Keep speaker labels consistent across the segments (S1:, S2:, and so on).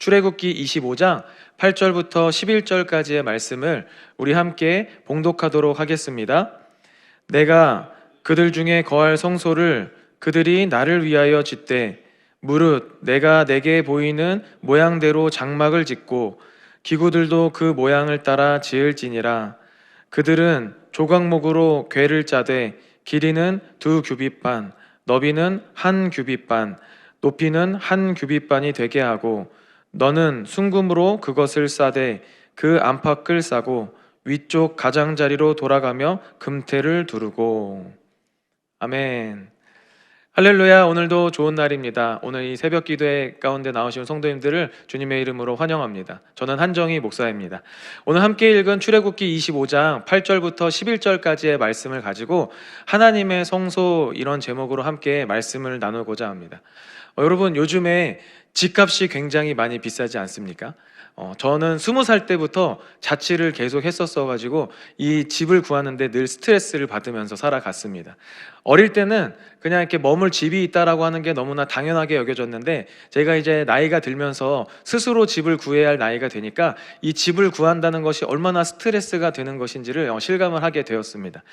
S1: 출애굽기 25장 8절부터 11절까지의 말씀을 우리 함께 봉독하도록 하겠습니다. 내가 그들 중에 거할 성소를 그들이 나를 위하여 짓되 무릇 내가 내게 보이는 모양대로 장막을 짓고 기구들도 그 모양을 따라 지을지니라. 그들은 조각목으로 궤를 짜되 길이는 2규빗 반, 너비는 1규빗 반, 높이는 1규빗 반이 되게 하고 너는 순금으로 그것을 싸되 그 안팎을 싸고 위쪽 가장자리로 돌아가며 금태를 두르고. 아멘. 할렐루야. 오늘도 좋은 날입니다. 오늘 이 새벽 기도회 가운데 나오신 성도님들을 주님의 이름으로 환영합니다. 저는 한정희 목사입니다. 오늘 함께 읽은 출애굽기 25장 8절부터 11절까지의 말씀을 가지고 하나님의 성소, 이런 제목으로 함께 말씀을 나누고자 합니다. 여러분, 요즘에 집값이 굉장히 많이 비싸지 않습니까? 저는 20살 때부터 자취를 계속 했었어가지고 이 집을 구하는데 늘 스트레스를 받으면서 살아갔습니다. 어릴 때는 그냥 이렇게 머물 집이 있다라고 하는 게 너무나 당연하게 여겨졌는데, 제가 이제 나이가 들면서 스스로 집을 구해야 할 나이가 되니까 이 집을 구한다는 것이 얼마나 스트레스가 되는 것인지를 실감을 하게 되었습니다.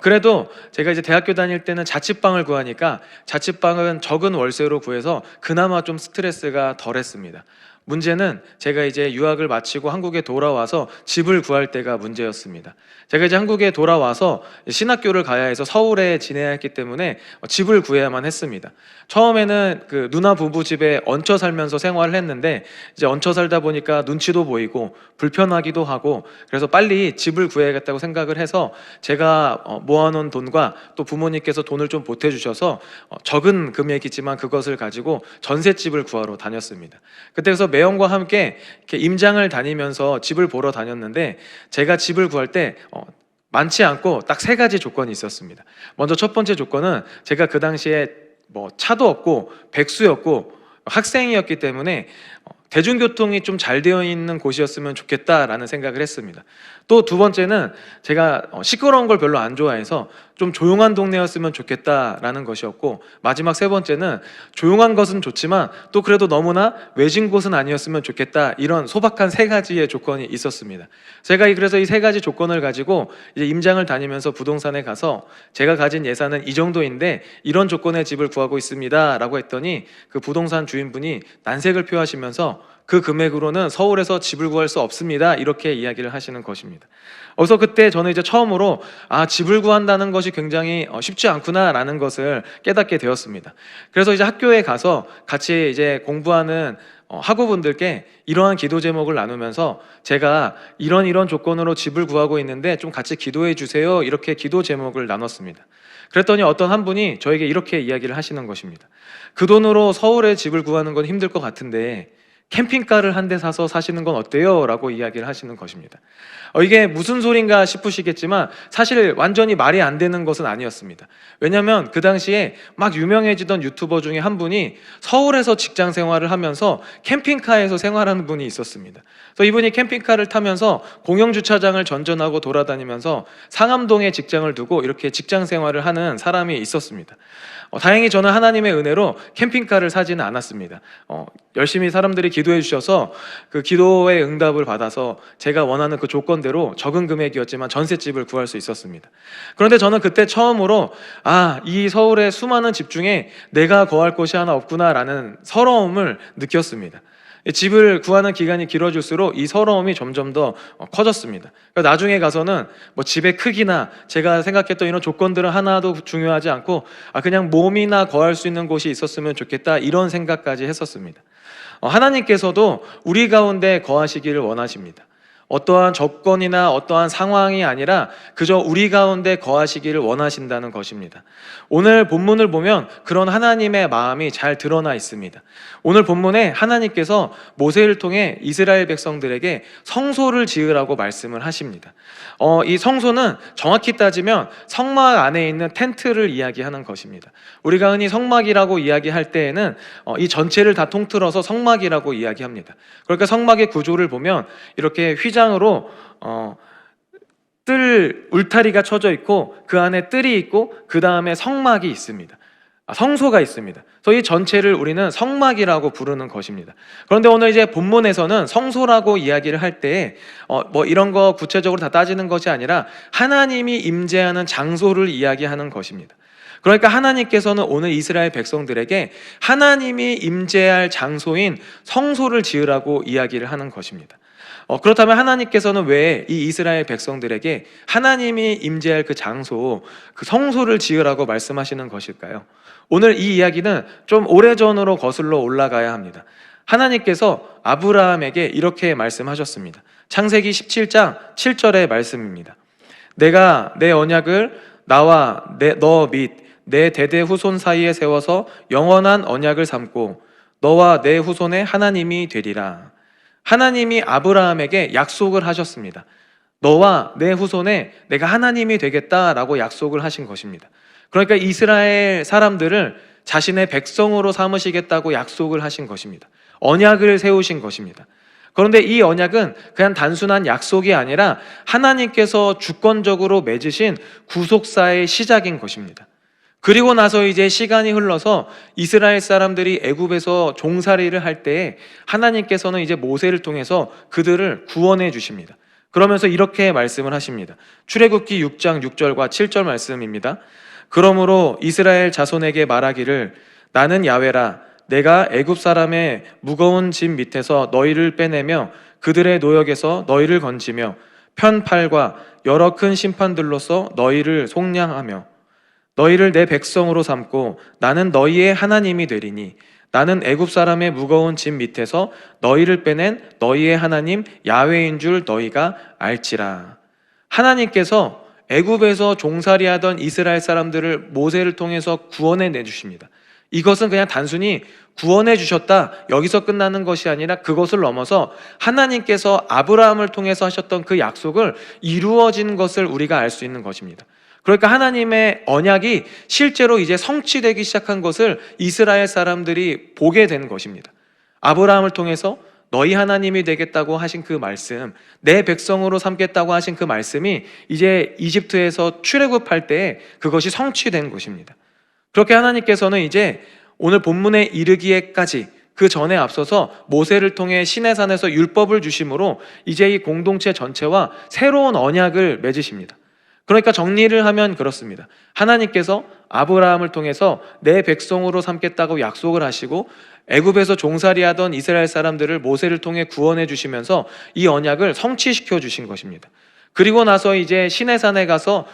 S1: 그래도 제가 이제 대학교 다닐 때는 자취방을 구하니까 자취방은 적은 월세로 구해서 그나마 좀 스트레스가 덜했습니다. 문제는 제가 이제 유학을 마치고 한국에 돌아와서 집을 구할 때가 문제였습니다. 제가 이제 한국에 돌아와서 신학교를 가야 해서 서울에 지내야 했기 때문에 집을 구해야만 했습니다. 처음에는 그 누나 부부 집에 얹혀 살면서 생활을 했는데, 이제 얹혀 살다 보니까 눈치도 보이고 불편하기도 하고, 그래서 빨리 집을 구해야겠다고 생각을 해서 제가 모아놓은 돈과 또 부모님께서 돈을 좀 보태주셔서 적은 금액이지만 그것을 가지고 전셋집을 구하러 다녔습니다. 그래서 매형과 함께 이렇게 임장을 다니면서 집을 보러 다녔는데, 제가 집을 구할 때 많지 않고 딱 3가지 조건이 있었습니다. 먼저 첫 번째 조건은 제가 그 당시에 차도 없고 백수였고 학생이었기 때문에 대중교통이 좀 잘 되어 있는 곳이었으면 좋겠다라는 생각을 했습니다. 또 두 번째는 제가 시끄러운 걸 별로 안 좋아해서 좀 조용한 동네였으면 좋겠다라는 것이었고, 마지막 3번째는 조용한 것은 좋지만 또 그래도 너무나 외진 곳은 아니었으면 좋겠다, 이런 소박한 3가지의 조건이 있었습니다. 제가 그래서 이 3가지 조건을 가지고 이제 임장을 다니면서 부동산에 가서 제가 가진 예산은 이 정도인데 이런 조건의 집을 구하고 있습니다 라고 했더니 그 부동산 주인분이 난색을 표하시면서 그 금액으로는 서울에서 집을 구할 수 없습니다, 이렇게 이야기를 하시는 것입니다. 그래서 그때 저는 이제 처음으로 집을 구한다는 것이 굉장히 쉽지 않구나 라는 것을 깨닫게 되었습니다. 그래서 이제 학교에 가서 같이 이제 공부하는 학우분들께 이러한 기도 제목을 나누면서 제가 이런 조건으로 집을 구하고 있는데 좀 같이 기도해 주세요, 이렇게 기도 제목을 나눴습니다. 그랬더니 어떤 한 분이 저에게 이렇게 이야기를 하시는 것입니다. 그 돈으로 서울에 집을 구하는 건 힘들 것 같은데 캠핑카를 한 대 사서 사시는 건 어때요? 라고 이야기를 하시는 것입니다. 이게 무슨 소린가 싶으시겠지만 사실 완전히 말이 안 되는 것은 아니었습니다. 왜냐하면 그 당시에 막 유명해지던 유튜버 중에 한 분이 서울에서 직장 생활을 하면서 캠핑카에서 생활하는 분이 있었습니다. 그래서 이분이 캠핑카를 타면서 공영주차장을 전전하고 돌아다니면서 상암동에 직장을 두고 이렇게 직장 생활을 하는 사람이 있었습니다. 다행히 저는 하나님의 은혜로 캠핑카를 사지는 않았습니다. 열심히 사람들이 기도해 주셔서 그 기도의 응답을 받아서 제가 원하는 그 조건대로 적은 금액이었지만 전셋집을 구할 수 있었습니다. 그런데 저는 그때 처음으로 이 서울의 수많은 집 중에 내가 거할 곳이 하나 없구나라는 서러움을 느꼈습니다. 집을 구하는 기간이 길어질수록 이 서러움이 점점 더 커졌습니다. 그러니까 나중에 가서는 집의 크기나 제가 생각했던 이런 조건들은 하나도 중요하지 않고 그냥 몸이나 거할 수 있는 곳이 있었으면 좋겠다, 이런 생각까지 했었습니다. 하나님께서도 우리 가운데 거하시기를 원하십니다. 어떠한 조건이나 어떠한 상황이 아니라 그저 우리 가운데 거하시기를 원하신다는 것입니다. 오늘 본문을 보면 그런 하나님의 마음이 잘 드러나 있습니다. 오늘 본문에 하나님께서 모세를 통해 이스라엘 백성들에게 성소를 지으라고 말씀을 하십니다. 이 성소는 정확히 따지면 성막 안에 있는 텐트를 이야기하는 것입니다. 우리가 흔히 성막이라고 이야기할 때에는 이 전체를 다 통틀어서 성막이라고 이야기합니다. 그러니까 성막의 구조를 보면 이렇게 휘장으로 뜰 울타리가 쳐져 있고 그 안에 뜰이 있고 그 다음에 성막이 있습니다. 성소가 있습니다. 그래서 이 전체를 우리는 성막이라고 부르는 것입니다. 그런데 오늘 이제 본문에서는 성소라고 이야기를 할 때 뭐 이런 거 구체적으로 다 따지는 것이 아니라 하나님이 임재하는 장소를 이야기하는 것입니다. 그러니까 하나님께서는 오늘 이스라엘 백성들에게 하나님이 임재할 장소인 성소를 지으라고 이야기를 하는 것입니다. 그렇다면 하나님께서는 왜 이 이스라엘 백성들에게 하나님이 임재할 그 장소, 그 성소를 지으라고 말씀하시는 것일까요? 오늘 이 이야기는 좀 오래전으로 거슬러 올라가야 합니다. 하나님께서 아브라함에게 이렇게 말씀하셨습니다. 창세기 17장 7절의 말씀입니다. 내가 내 언약을 나와 너 및 내 대대 후손 사이에 세워서 영원한 언약을 삼고 너와 내 후손의 하나님이 되리라. 하나님이 아브라함에게 약속을 하셨습니다. 너와 내 후손에 내가 하나님이 되겠다라고 약속을 하신 것입니다. 그러니까 이스라엘 사람들을 자신의 백성으로 삼으시겠다고 약속을 하신 것입니다. 언약을 세우신 것입니다. 그런데 이 언약은 그냥 단순한 약속이 아니라 하나님께서 주권적으로 맺으신 구속사의 시작인 것입니다. 그리고 나서 이제 시간이 흘러서 이스라엘 사람들이 애굽에서 종살이를 할 때에 하나님께서는 이제 모세를 통해서 그들을 구원해 주십니다. 그러면서 이렇게 말씀을 하십니다. 출애굽기 6장 6절과 7절 말씀입니다. 그러므로 이스라엘 자손에게 말하기를 나는 야훼라 내가 애굽 사람의 무거운 짐 밑에서 너희를 빼내며 그들의 노역에서 너희를 건지며 편팔과 여러 큰 심판들로서 너희를 속량하며 너희를 내 백성으로 삼고 나는 너희의 하나님이 되리니 나는 애굽 사람의 무거운 짐 밑에서 너희를 빼낸 너희의 하나님 야훼인 줄 너희가 알지라. 하나님께서 애굽에서 종살이하던 이스라엘 사람들을 모세를 통해서 구원해 내주십니다. 이것은 그냥 단순히 구원해 주셨다 여기서 끝나는 것이 아니라 그것을 넘어서 하나님께서 아브라함을 통해서 하셨던 그 약속을 이루어진 것을 우리가 알 수 있는 것입니다. 그러니까 하나님의 언약이 실제로 이제 성취되기 시작한 것을 이스라엘 사람들이 보게 된 것입니다. 아브라함을 통해서 너희 하나님이 되겠다고 하신 그 말씀, 내 백성으로 삼겠다고 하신 그 말씀이 이제 이집트에서 출애굽할 때 그것이 성취된 것입니다. 그렇게 하나님께서는 이제 오늘 본문에 이르기에까지 그 전에 앞서서 모세를 통해 시내산에서 율법을 주심으로 이제 이 공동체 전체와 새로운 언약을 맺으십니다. 그러니까 정리를 하면 그렇습니다. 하나님께서 아브라함을 통해서 내 백성으로 삼겠다고 약속을 하시고 애굽에서 종살이하던 이스라엘 사람들을 모세를 통해 구원해 주시면서 이 언약을 성취시켜 주신 것입니다. 그리고 나서 이제 시내산에 가서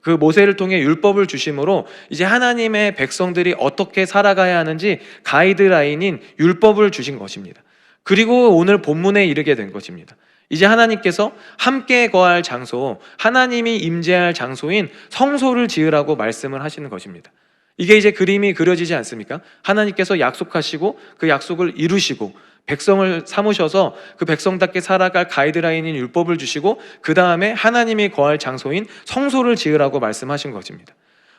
S1: 그 모세를 통해 율법을 주심으로 이제 하나님의 백성들이 어떻게 살아가야 하는지 가이드라인인 율법을 주신 것입니다. 그리고 오늘 본문에 이르게 된 것입니다. 이제 하나님께서 함께 거할 장소, 하나님이 임재할 장소인 성소를 지으라고 말씀을 하시는 것입니다. 이게 이제 그림이 그려지지 않습니까? 하나님께서 약속하시고 그 약속을 이루시고 백성을 삼으셔서 그 백성답게 살아갈 가이드라인인 율법을 주시고 그 다음에 하나님이 거할 장소인 성소를 지으라고 말씀하신 것입니다.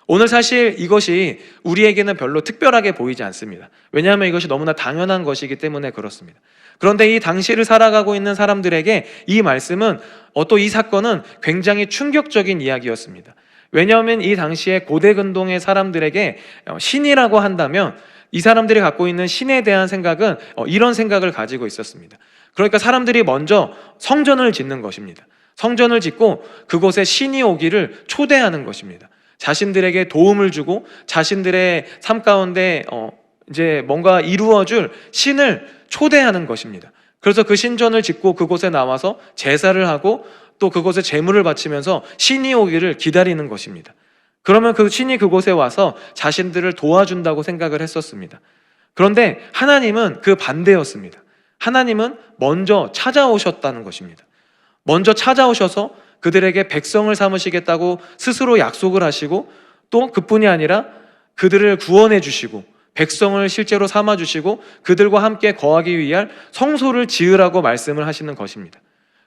S1: 오늘 사실 이것이 우리에게는 별로 특별하게 보이지 않습니다. 왜냐하면 이것이 너무나 당연한 것이기 때문에 그렇습니다. 그런데 이 당시를 살아가고 있는 사람들에게 이 말씀은 또 이 사건은 굉장히 충격적인 이야기였습니다. 왜냐하면 이 당시에 고대 근동의 사람들에게 신이라고 한다면 이 사람들이 갖고 있는 신에 대한 생각은 이런 생각을 가지고 있었습니다. 그러니까 사람들이 먼저 성전을 짓는 것입니다. 성전을 짓고 그곳에 신이 오기를 초대하는 것입니다. 자신들에게 도움을 주고 자신들의 삶 가운데 이제 뭔가 이루어줄 신을 초대하는 것입니다. 그래서 그 신전을 짓고 그곳에 나와서 제사를 하고 또 그곳에 제물을 바치면서 신이 오기를 기다리는 것입니다. 그러면 그 신이 그곳에 와서 자신들을 도와준다고 생각을 했었습니다. 그런데 하나님은 그 반대였습니다. 하나님은 먼저 찾아오셨다는 것입니다. 먼저 찾아오셔서 그들에게 백성을 삼으시겠다고 스스로 약속을 하시고 또 그뿐이 아니라 그들을 구원해 주시고 백성을 실제로 삼아 주시고 그들과 함께 거하기 위한 성소를 지으라고 말씀을 하시는 것입니다.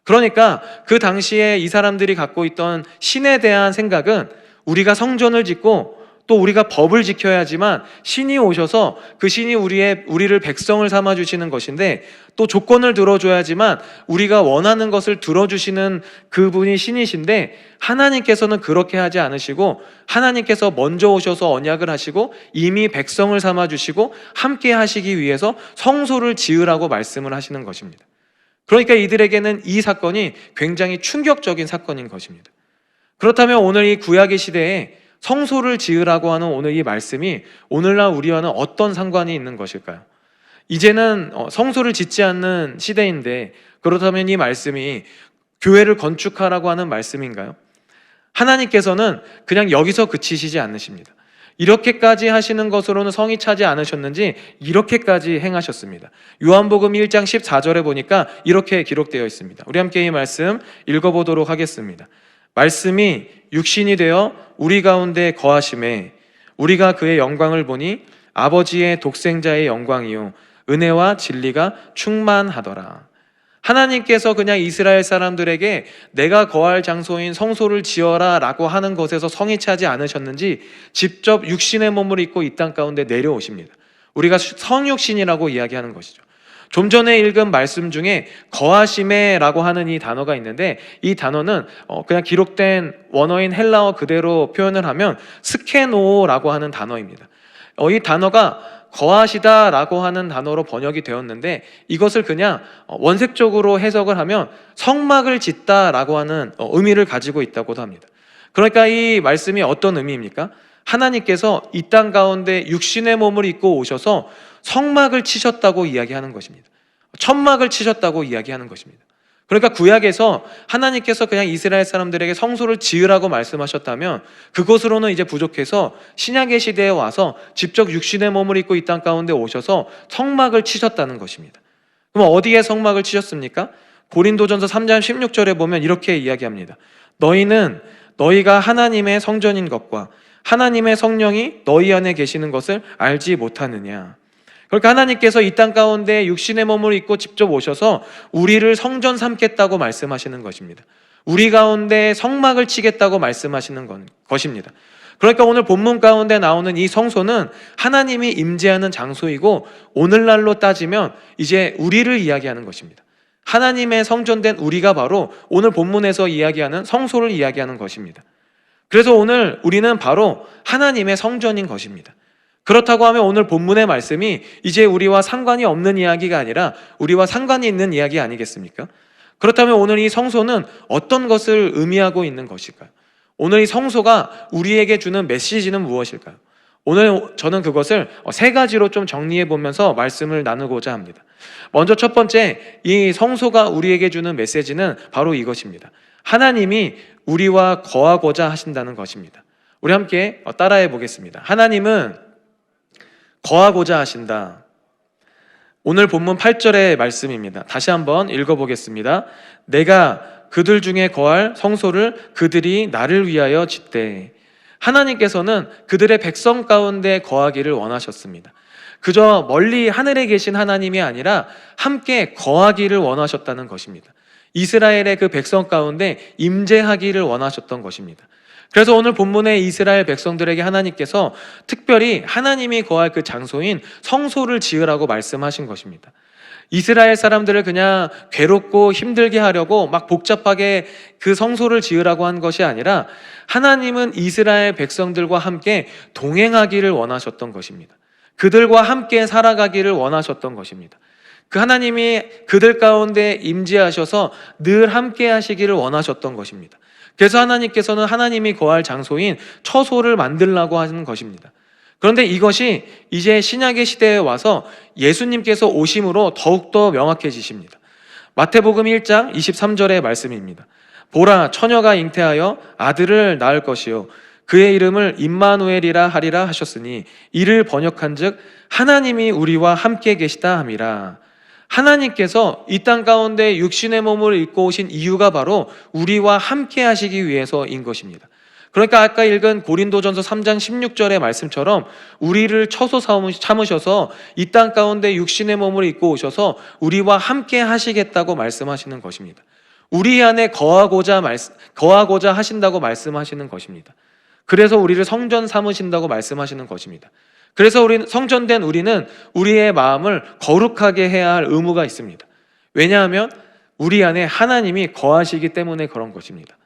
S1: 그러니까 그 당시에 이 사람들이 갖고 있던 신에 대한 생각은 우리가 성전을 짓고 또 우리가 법을 지켜야지만 신이 오셔서 그 신이 우리를 백성을 삼아 주시는 것인데, 또 조건을 들어줘야지만 우리가 원하는 것을 들어주시는 그분이 신이신데, 하나님께서는 그렇게 하지 않으시고 하나님께서 먼저 오셔서 언약을 하시고 이미 백성을 삼아 주시고 함께 하시기 위해서 성소를 지으라고 말씀을 하시는 것입니다. 그러니까 이들에게는 이 사건이 굉장히 충격적인 사건인 것입니다. 그렇다면 오늘 이 구약의 시대에 성소를 지으라고 하는 오늘 이 말씀이 오늘날 우리와는 어떤 상관이 있는 것일까요? 이제는 성소를 짓지 않는 시대인데, 그렇다면 이 말씀이 교회를 건축하라고 하는 말씀인가요? 하나님께서는 그냥 여기서 그치시지 않으십니다. 이렇게까지 하시는 것으로는 성이 차지 않으셨는지 이렇게까지 행하셨습니다. 요한복음 1장 14절에 보니까 이렇게 기록되어 있습니다. 우리 함께 이 말씀 읽어보도록 하겠습니다. 말씀이 육신이 되어 우리 가운데 거하심에 우리가 그의 영광을 보니 아버지의 독생자의 영광이요 은혜와 진리가 충만하더라. 하나님께서 그냥 이스라엘 사람들에게 내가 거할 장소인 성소를 지어라 라고 하는 것에서 성이 차지 않으셨는지 직접 육신의 몸을 입고 이 땅 가운데 내려오십니다. 우리가 성육신이라고 이야기하는 것이죠. 좀 전에 읽은 말씀 중에 거하심에 라고 하는 이 단어가 있는데, 이 단어는 그냥 기록된 원어인 헬라어 그대로 표현을 하면 스케노라고 하는 단어입니다. 이 단어가 거하시다 라고 하는 단어로 번역이 되었는데, 이것을 그냥 원색적으로 해석을 하면 성막을 짓다 라고 하는 의미를 가지고 있다고도 합니다. 그러니까 이 말씀이 어떤 의미입니까? 하나님께서 이 땅 가운데 육신의 몸을 입고 오셔서 성막을 치셨다고 이야기하는 것입니다. 천막을 치셨다고 이야기하는 것입니다. 그러니까 구약에서 하나님께서 그냥 이스라엘 사람들에게 성소를 지으라고 말씀하셨다면 그것으로는 이제 부족해서 신약의 시대에 와서 직접 육신의 몸을 입고 이 땅 가운데 오셔서 성막을 치셨다는 것입니다. 그럼 어디에 성막을 치셨습니까? 고린도전서 3장 16절에 보면 이렇게 이야기합니다. 너희는 너희가 하나님의 성전인 것과 하나님의 성령이 너희 안에 계시는 것을 알지 못하느냐. 그러니까 하나님께서 이 땅 가운데 육신의 몸을 입고 직접 오셔서 우리를 성전 삼겠다고 말씀하시는 것입니다. 우리 가운데 성막을 치겠다고 말씀하시는 것입니다. 그러니까 오늘 본문 가운데 나오는 이 성소는 하나님이 임재하는 장소이고, 오늘날로 따지면 이제 우리를 이야기하는 것입니다. 하나님의 성전된 우리가 바로 오늘 본문에서 이야기하는 성소를 이야기하는 것입니다. 그래서 오늘 우리는 바로 하나님의 성전인 것입니다. 그렇다고 하면 오늘 본문의 말씀이 이제 우리와 상관이 없는 이야기가 아니라 우리와 상관이 있는 이야기 아니겠습니까? 그렇다면 오늘 이 성소는 어떤 것을 의미하고 있는 것일까요? 오늘 이 성소가 우리에게 주는 메시지는 무엇일까요? 오늘 저는 그것을 세 가지로 좀 정리해 보면서 말씀을 나누고자 합니다. 먼저 첫 번째, 이 성소가 우리에게 주는 메시지는 바로 이것입니다. 하나님이 우리와 거하고자 하신다는 것입니다. 우리 함께 따라해 보겠습니다. 하나님은 거하고자 하신다. 오늘 본문 8절의 말씀입니다. 다시 한번 읽어보겠습니다. 내가 그들 중에 거할 성소를 그들이 나를 위하여 짓되. 하나님께서는 그들의 백성 가운데 거하기를 원하셨습니다. 그저 멀리 하늘에 계신 하나님이 아니라 함께 거하기를 원하셨다는 것입니다. 이스라엘의 그 백성 가운데 임재하기를 원하셨던 것입니다. 그래서 오늘 본문의 이스라엘 백성들에게 하나님께서 특별히 하나님이 거할 그 장소인 성소를 지으라고 말씀하신 것입니다. 이스라엘 사람들을 그냥 괴롭고 힘들게 하려고 막 복잡하게 그 성소를 지으라고 한 것이 아니라 하나님은 이스라엘 백성들과 함께 동행하기를 원하셨던 것입니다. 그들과 함께 살아가기를 원하셨던 것입니다. 그 하나님이 그들 가운데 임재하셔서 늘 함께 하시기를 원하셨던 것입니다. 그래서 하나님께서는 하나님이 거할 장소인 처소를 만들라고 하는 것입니다. 그런데 이것이 이제 신약의 시대에 와서 예수님께서 오심으로 더욱더 명확해지십니다. 마태복음 1장 23절의 말씀입니다. 보라, 처녀가 잉태하여 아들을 낳을 것이요 그의 이름을 임마누엘이라 하리라 하셨으니 이를 번역한즉 하나님이 우리와 함께 계시다 함이라. 하나님께서 이 땅 가운데 육신의 몸을 입고 오신 이유가 바로 우리와 함께 하시기 위해서인 것입니다. 그러니까 아까 읽은 고린도전서 3장 16절의 말씀처럼 우리를 처소 참으셔서 이 땅 가운데 육신의 몸을 입고 오셔서 우리와 함께 하시겠다고 말씀하시는 것입니다. 우리 안에 거하고자 하신다고 말씀하시는 것입니다. 그래서 우리를 성전 삼으신다고 말씀하시는 것입니다. 그래서 성전된 우리는 우리의 마음을 거룩하게 해야 할 의무가 있습니다. 왜냐하면 우리 안에 하나님이 거하시기 때문에 그런 것입니다.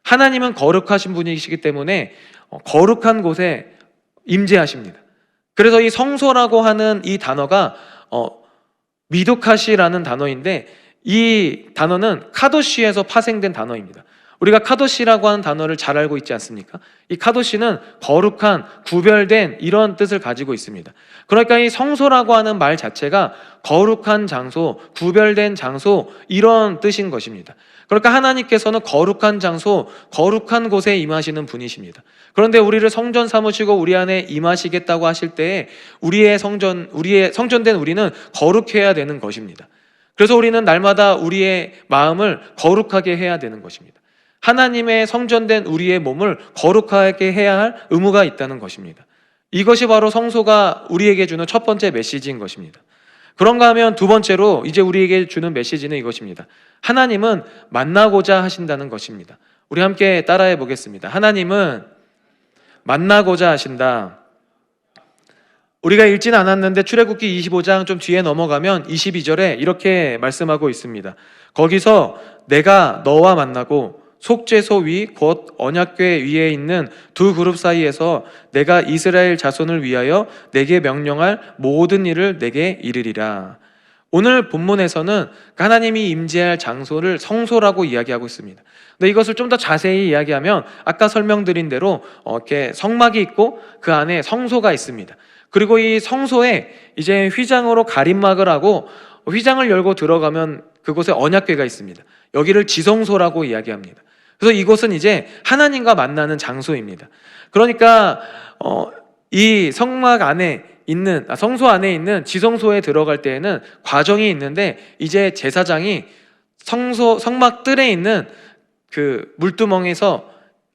S1: 하나님은 거룩하신 분이시기 때문에 거룩한 곳에 임재하십니다. 그래서 이 성소라고 하는 이 단어가 미도카시라는 단어인데, 이 단어는 카도시에서 파생된 단어입니다. 우리가 카도시라고 하는 단어를 잘 알고 있지 않습니까? 이 카도시는 거룩한, 구별된 이런 뜻을 가지고 있습니다. 그러니까 이 성소라고 하는 말 자체가 거룩한 장소, 구별된 장소, 이런 뜻인 것입니다. 그러니까 하나님께서는 거룩한 장소, 거룩한 곳에 임하시는 분이십니다. 그런데 우리를 성전 삼으시고 우리 안에 임하시겠다고 하실 때에 우리의 성전된 우리는 거룩해야 되는 것입니다. 그래서 우리는 날마다 우리의 마음을 거룩하게 해야 되는 것입니다. 하나님의 성전된 우리의 몸을 거룩하게 해야 할 의무가 있다는 것입니다. 이것이 바로 성소가 우리에게 주는 첫 번째 메시지인 것입니다. 그런가 하면 두 번째로 이제 우리에게 주는 메시지는 이것입니다. 하나님은 만나고자 하신다는 것입니다. 우리 함께 따라해 보겠습니다. 하나님은 만나고자 하신다. 우리가 읽지는 않았는데 출애굽기 25장 좀 뒤에 넘어가면 22절에 이렇게 말씀하고 있습니다. 거기서 내가 너와 만나고 속죄소 위 곧 언약궤 위에 있는 두 그룹 사이에서 내가 이스라엘 자손을 위하여 내게 명령할 모든 일을 내게 이르리라. 오늘 본문에서는 하나님이 임재할 장소를 성소라고 이야기하고 있습니다. 근데 이것을 좀 더 자세히 이야기하면 아까 설명드린 대로 이렇게 성막이 있고 그 안에 성소가 있습니다. 그리고 이 성소에 이제 휘장으로 가림막을 하고 휘장을 열고 들어가면 그곳에 언약궤가 있습니다. 여기를 지성소라고 이야기합니다. 그래서 이곳은 이제 하나님과 만나는 장소입니다. 그러니까 이 성막 안에 있는 성소 안에 있는 지성소에 들어갈 때에는 과정이 있는데, 이제 제사장이 성막 뜰에 있는 그 물두멍에서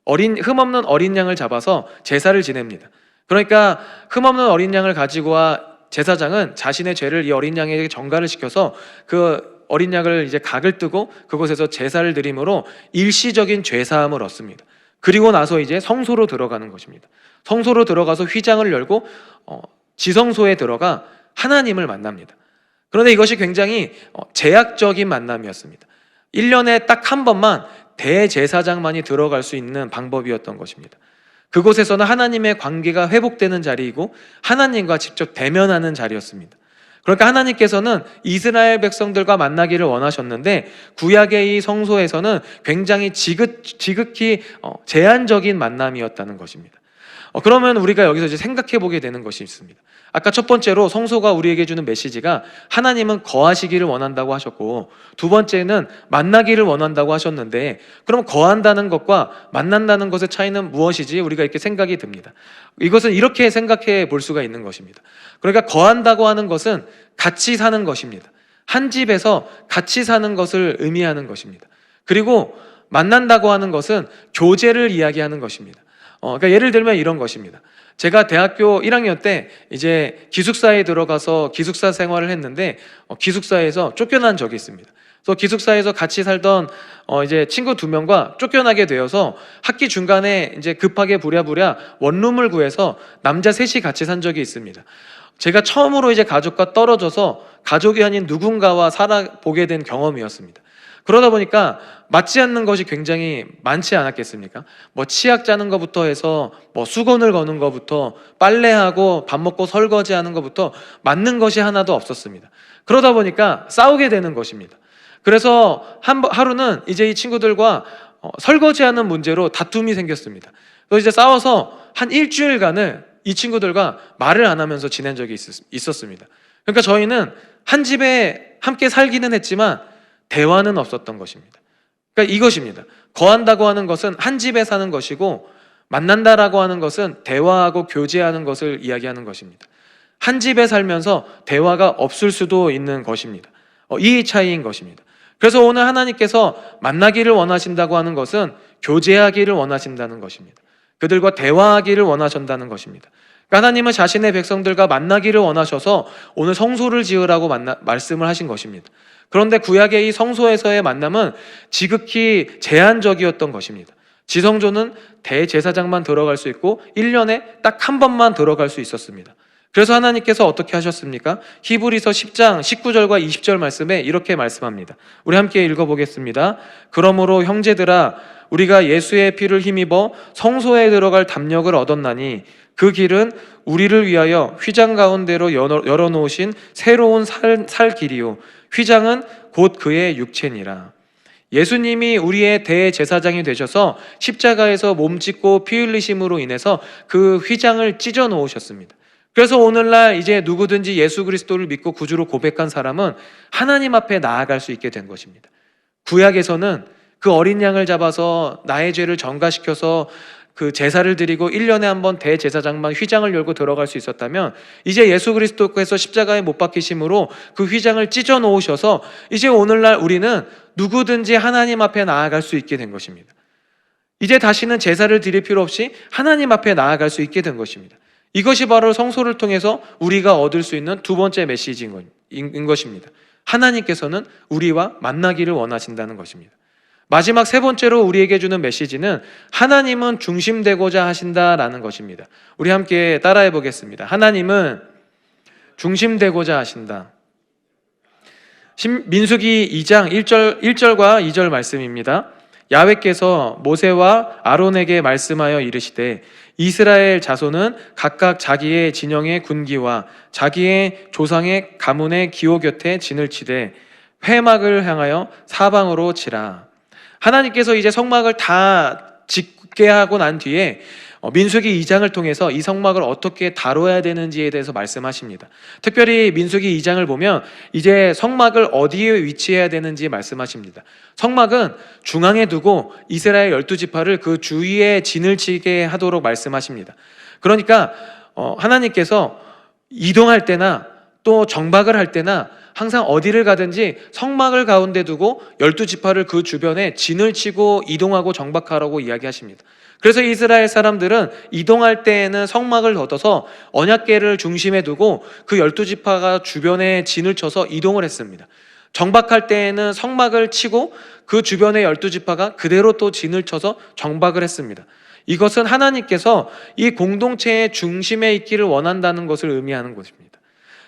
S1: 흠없는 어린 양을 잡아서 제사를 지냅니다. 그러니까 흠없는 어린 양을 가지고 와 제사장은 자신의 죄를 이 어린 양에게 전가를 시켜서 그 어린 양을 이제 각을 뜨고 그곳에서 제사를 드림으로 일시적인 죄사함을 얻습니다. 그리고 나서 이제 성소로 들어가는 것입니다. 성소로 들어가서 휘장을 열고 지성소에 들어가 하나님을 만납니다. 그런데 이것이 굉장히 제약적인 만남이었습니다. 1년에 딱 한 번만 대제사장만이 들어갈 수 있는 방법이었던 것입니다. 그곳에서는 하나님의 관계가 회복되는 자리이고 하나님과 직접 대면하는 자리였습니다. 그러니까 하나님께서는 이스라엘 백성들과 만나기를 원하셨는데, 구약의 이 성소에서는 굉장히 지극히 제한적인 만남이었다는 것입니다. 그러면 우리가 여기서 이제 생각해 보게 되는 것이 있습니다. 아까 첫 번째로 성소가 우리에게 주는 메시지가 하나님은 거하시기를 원한다고 하셨고, 두 번째는 만나기를 원한다고 하셨는데, 그럼 거한다는 것과 만난다는 것의 차이는 무엇이지? 우리가 이렇게 생각이 듭니다. 이것은 이렇게 생각해 볼 수가 있는 것입니다. 그러니까 거한다고 하는 것은 같이 사는 것입니다. 한 집에서 같이 사는 것을 의미하는 것입니다. 그리고 만난다고 하는 것은 교제를 이야기하는 것입니다. 그러니까 예를 들면 이런 것입니다. 제가 대학교 1학년 때 이제 기숙사에 들어가서 기숙사 생활을 했는데 기숙사에서 쫓겨난 적이 있습니다. 그래서 기숙사에서 같이 살던 이제 친구 2명과 쫓겨나게 되어서 학기 중간에 이제 급하게 부랴부랴 원룸을 구해서 남자 셋이 같이 산 적이 있습니다. 제가 처음으로 이제 가족과 떨어져서 가족이 아닌 누군가와 살아보게 된 경험이었습니다. 그러다 보니까 맞지 않는 것이 굉장히 많지 않았겠습니까? 뭐 치약 짜는 것부터 해서 뭐 수건을 거는 것부터 빨래하고 밥 먹고 설거지하는 것부터 맞는 것이 하나도 없었습니다. 그러다 보니까 싸우게 되는 것입니다. 그래서 하루는 이제 이 친구들과 설거지하는 문제로 다툼이 생겼습니다. 그래서 이제 싸워서 한 일주일간을 이 친구들과 말을 안 하면서 지낸 적이 있었습니다. 그러니까 저희는 한 집에 함께 살기는 했지만 대화는 없었던 것입니다. 그러니까 이것입니다. 거한다고 하는 것은 한 집에 사는 것이고, 만난다라고 하는 것은 대화하고 교제하는 것을 이야기하는 것입니다. 한 집에 살면서 대화가 없을 수도 있는 것입니다. 이 차이인 것입니다. 그래서 오늘 하나님께서 만나기를 원하신다고 하는 것은 교제하기를 원하신다는 것입니다. 그들과 대화하기를 원하신다는 것입니다. 그러니까 하나님은 자신의 백성들과 만나기를 원하셔서 오늘 성소를 지으라고 말씀을 하신 것입니다. 그런데 구약의 이 성소에서의 만남은 지극히 제한적이었던 것입니다. 지성소는 대제사장만 들어갈 수 있고 1년에 딱 한 번만 들어갈 수 있었습니다. 그래서 하나님께서 어떻게 하셨습니까? 히브리서 10장 19절과 20절 말씀에 이렇게 말씀합니다. 우리 함께 읽어보겠습니다. 그러므로 형제들아, 우리가 예수의 피를 힘입어 성소에 들어갈 담력을 얻었나니 그 길은 우리를 위하여 휘장 가운데로 열어놓으신 새로운 살 길이요 휘장은 곧 그의 육체니라. 예수님이 우리의 대제사장이 되셔서 십자가에서 몸 찢고 피 흘리심으로 인해서 그 휘장을 찢어 놓으셨습니다. 그래서 오늘날 이제 누구든지 예수 그리스도를 믿고 구주로 고백한 사람은 하나님 앞에 나아갈 수 있게 된 것입니다. 구약에서는 그 어린 양을 잡아서 나의 죄를 전가시켜서 그 제사를 드리고 1년에 한 번 대제사장만 휘장을 열고 들어갈 수 있었다면, 이제 예수 그리스도께서 십자가에 못 박히심으로 그 휘장을 찢어 놓으셔서 이제 오늘날 우리는 누구든지 하나님 앞에 나아갈 수 있게 된 것입니다. 이제 다시는 제사를 드릴 필요 없이 하나님 앞에 나아갈 수 있게 된 것입니다. 이것이 바로 성소를 통해서 우리가 얻을 수 있는 두 번째 메시지인 것입니다. 하나님께서는 우리와 만나기를 원하신다는 것입니다. 마지막 세 번째로 우리에게 주는 메시지는 하나님은 중심되고자 하신다라는 것입니다. 우리 함께 따라해 보겠습니다. 하나님은 중심되고자 하신다. 민수기 2장 1절과 2절 말씀입니다. 야훼께서 모세와 아론에게 말씀하여 이르시되 이스라엘 자손은 각각 자기의 진영의 군기와 자기의 조상의 가문의 기호 곁에 진을 치되 회막을 향하여 사방으로 치라. 하나님께서 이제 성막을 다 짓게 하고 난 뒤에 민수기 2장을 통해서 이 성막을 어떻게 다뤄야 되는지에 대해서 말씀하십니다. 특별히 민수기 2장을 보면 이제 성막을 어디에 위치해야 되는지 말씀하십니다. 성막은 중앙에 두고 이스라엘 12지파를 그 주위에 진을 치게 하도록 말씀하십니다. 그러니까 하나님께서 이동할 때나 또 정박을 할 때나 항상 어디를 가든지 성막을 가운데 두고 12지파를 그 주변에 진을 치고 이동하고 정박하라고 이야기하십니다. 그래서 이스라엘 사람들은 이동할 때에는 성막을 걷어서 언약궤를 중심에 두고 그 12지파가 주변에 진을 쳐서 이동을 했습니다. 정박할 때에는 성막을 치고 그 주변의 12지파가 그대로 또 진을 쳐서 정박을 했습니다. 이것은 하나님께서 이 공동체의 중심에 있기를 원한다는 것을 의미하는 것입니다.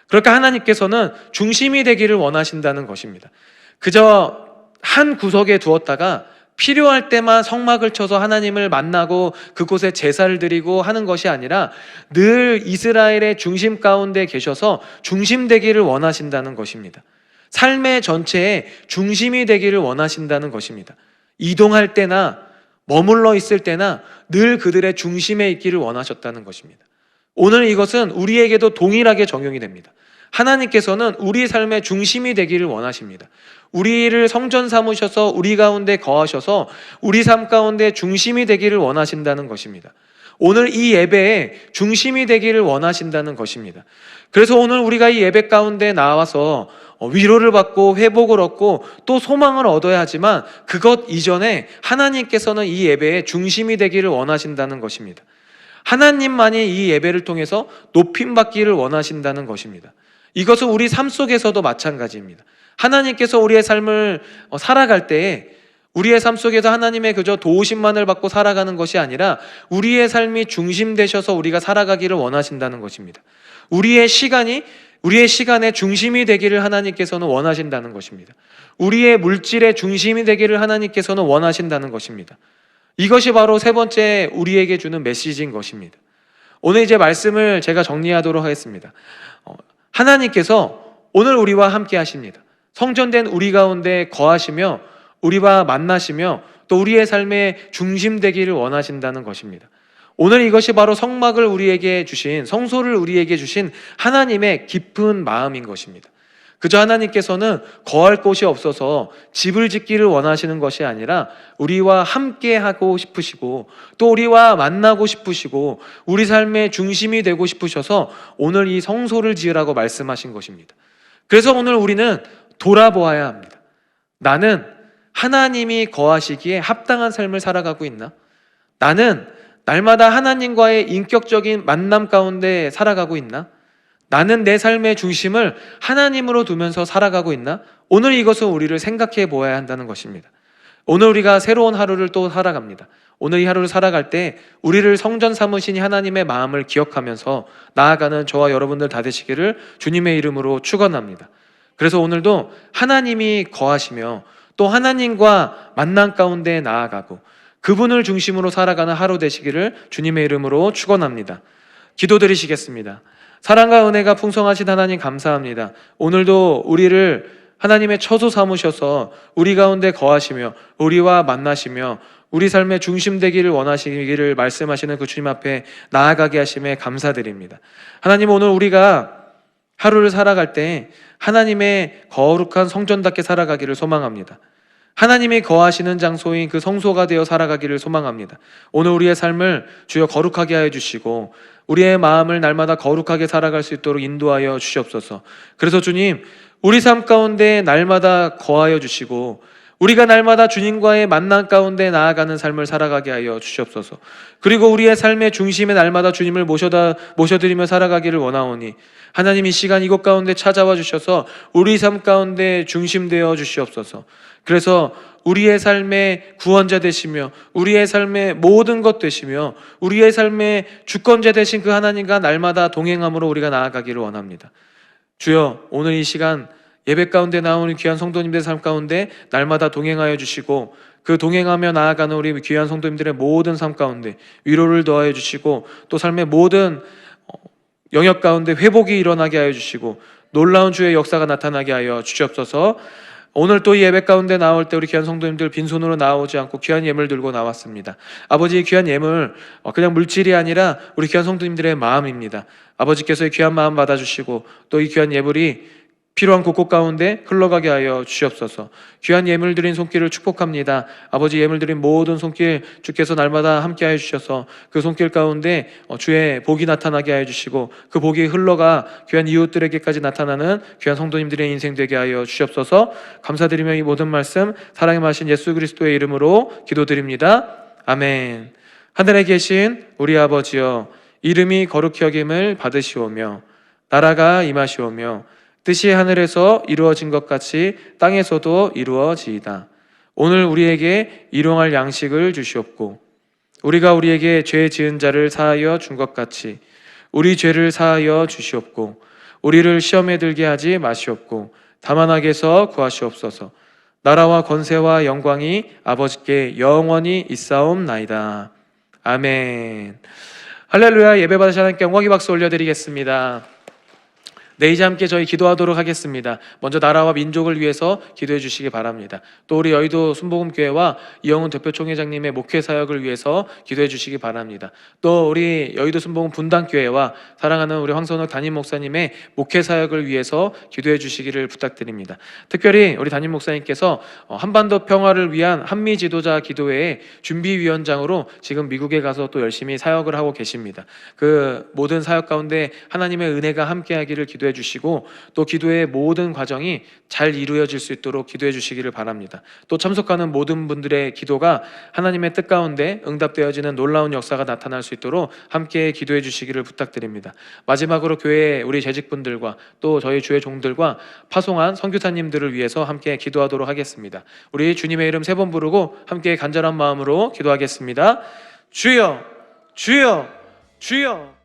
S1: 그러니까 하나님께서는 중심이 되기를 원하신다는 것입니다. 그저 한 구석에 두었다가 필요할 때만 성막을 쳐서 하나님을 만나고 그곳에 제사를 드리고 하는 것이 아니라 늘 이스라엘의 중심 가운데 계셔서 중심되기를 원하신다는 것입니다. 삶의 전체에 중심이 되기를 원하신다는 것입니다. 이동할 때나 머물러 있을 때나 늘 그들의 중심에 있기를 원하셨다는 것입니다. 오늘 이것은 우리에게도 동일하게 적용이 됩니다. 하나님께서는 우리 삶의 중심이 되기를 원하십니다. 우리를 성전 삼으셔서 우리 가운데 거하셔서 우리 삶 가운데 중심이 되기를 원하신다는 것입니다. 오늘 이 예배에 중심이 되기를 원하신다는 것입니다. 그래서 오늘 우리가 이 예배 가운데 나와서 위로를 받고 회복을 얻고 또 소망을 얻어야 하지만 그것 이전에 하나님께서는 이 예배에 중심이 되기를 원하신다는 것입니다. 하나님만이 이 예배를 통해서 높임받기를 원하신다는 것입니다. 이것은 우리 삶 속에서도 마찬가지입니다. 하나님께서 우리의 삶을 살아갈 때에 우리의 삶 속에서 하나님의 그저 도우심만을 받고 살아가는 것이 아니라 우리의 삶이 중심되셔서 우리가 살아가기를 원하신다는 것입니다. 우리의 시간의 중심이 되기를 하나님께서는 원하신다는 것입니다. 우리의 물질의 중심이 되기를 하나님께서는 원하신다는 것입니다. 이것이 바로 세 번째 우리에게 주는 메시지인 것입니다. 오늘 이제 말씀을 제가 정리하도록 하겠습니다. 하나님께서 오늘 우리와 함께 하십니다. 성전된 우리 가운데 거하시며 우리와 만나시며 또 우리의 삶의 중심 되기를 원하신다는 것입니다. 오늘 이것이 바로 성막을 우리에게 주신, 성소를 우리에게 주신 하나님의 깊은 마음인 것입니다. 그저 하나님께서는 거할 곳이 없어서 집을 짓기를 원하시는 것이 아니라 우리와 함께 하고 싶으시고 또 우리와 만나고 싶으시고 우리 삶의 중심이 되고 싶으셔서 오늘 이 성소를 지으라고 말씀하신 것입니다. 그래서 오늘 우리는 돌아보아야 합니다. 나는 하나님이 거하시기에 합당한 삶을 살아가고 있나? 나는 날마다 하나님과의 인격적인 만남 가운데 살아가고 있나? 나는 내 삶의 중심을 하나님으로 두면서 살아가고 있나? 오늘 이것은 우리를 생각해 보아야 한다는 것입니다. 오늘 우리가 새로운 하루를 또 살아갑니다. 오늘 이 하루를 살아갈 때 우리를 성전 삼으신 하나님의 마음을 기억하면서 나아가는 저와 여러분들 다 되시기를 주님의 이름으로 축원합니다. 그래서 오늘도 하나님이 거하시며 또 하나님과 만남 가운데 나아가고 그분을 중심으로 살아가는 하루 되시기를 주님의 이름으로 축원합니다. 기도드리시겠습니다. 사랑과 은혜가 풍성하신 하나님 감사합니다. 오늘도 우리를 하나님의 처소 삼으셔서 우리 가운데 거하시며 우리와 만나시며 우리 삶의 중심 되기를 원하시기를 말씀하시는 그 주님 앞에 나아가게 하심에 감사드립니다. 하나님, 오늘 우리가 하루를 살아갈 때 하나님의 거룩한 성전답게 살아가기를 소망합니다. 하나님이 거하시는 장소인 그 성소가 되어 살아가기를 소망합니다. 오늘 우리의 삶을 주여 거룩하게 하여 주시고 우리의 마음을 날마다 거룩하게 살아갈 수 있도록 인도하여 주시옵소서. 그래서 주님, 우리 삶 가운데 날마다 거하여 주시고 우리가 날마다 주님과의 만남 가운데 나아가는 삶을 살아가게 하여 주시옵소서. 그리고 우리의 삶의 중심에 날마다 주님을 모셔드리며 살아가기를 원하오니 하나님, 이 시간 이곳 가운데 찾아와 주셔서 우리 삶 가운데 중심되어 주시옵소서. 그래서 우리의 삶의 구원자 되시며 우리의 삶의 모든 것 되시며 우리의 삶의 주권자 되신 그 하나님과 날마다 동행함으로 우리가 나아가기를 원합니다. 주여, 오늘 이 시간 예배 가운데 나오는 귀한 성도님들의 삶 가운데 날마다 동행하여 주시고 그 동행하며 나아가는 우리 귀한 성도님들의 모든 삶 가운데 위로를 더하여 주시고 또 삶의 모든 영역 가운데 회복이 일어나게 하여 주시고 놀라운 주의 역사가 나타나게 하여 주시옵소서. 오늘 또 이 예배 가운데 나올 때 우리 귀한 성도님들 빈손으로 나오지 않고 귀한 예물 들고 나왔습니다. 아버지, 귀한 예물 그냥 물질이 아니라 우리 귀한 성도님들의 마음입니다. 아버지께서 이 귀한 마음 받아주시고 또 이 귀한 예물이 필요한 곳곳 가운데 흘러가게 하여 주시옵소서. 귀한 예물 드린 손길을 축복합니다. 아버지, 예물 드린 모든 손길 주께서 날마다 함께 하여 주셔서 그 손길 가운데 주의 복이 나타나게 하여 주시고 그 복이 흘러가 귀한 이웃들에게까지 나타나는 귀한 성도님들의 인생 되게 하여 주시옵소서. 감사드리며 이 모든 말씀 사랑의 마신 예수 그리스도의 이름으로 기도드립니다. 아멘. 하늘에 계신 우리 아버지여, 이름이 거룩히 여김을 받으시오며 나라가 임하시오며 뜻이 하늘에서 이루어진 것 같이 땅에서도 이루어지이다. 오늘 우리에게 일용할 양식을 주시옵고 우리가 우리에게 죄 지은 자를 사하여 준 것 같이 우리 죄를 사하여 주시옵고 우리를 시험에 들게 하지 마시옵고 다만 악에서 구하시옵소서. 나라와 권세와 영광이 아버지께 영원히 있사옵나이다. 아멘. 할렐루야. 예배 받으신 하나님께 영광의 박수 올려드리겠습니다. 네, 이제 함께 저희 기도하도록 하겠습니다. 먼저 나라와 민족을 위해서 기도해 주시기 바랍니다. 또 우리 여의도 순복음교회와 이영훈 대표총회장님의 목회 사역을 위해서 기도해 주시기 바랍니다. 또 우리 여의도 순복음 분당교회와 사랑하는 우리 황선욱 담임 목사님의 목회 사역을 위해서 기도해 주시기를 부탁드립니다. 특별히 우리 담임 목사님께서 한반도 평화를 위한 한미 지도자 기도회의 준비위원장으로 지금 미국에 가서 또 열심히 사역을 하고 계십니다. 그 모든 사역 가운데 하나님의 은혜가 함께하기를 기도해 주시고 또 기도의 모든 과정이 잘 이루어질 수 있도록 기도해 주시기를 바랍니다. 또 참석하는 모든 분들의 기도가 하나님의 뜻 가운데 응답되어지는 놀라운 역사가 나타날 수 있도록 함께 기도해 주시기를 부탁드립니다. 마지막으로 교회 우리 재직분들과 또 저희 주의 종들과 파송한 선교사님들을 위해서 함께 기도하도록 하겠습니다. 우리 주님의 이름 3번 부르고 함께 간절한 마음으로 기도하겠습니다. 주여, 주여, 주여.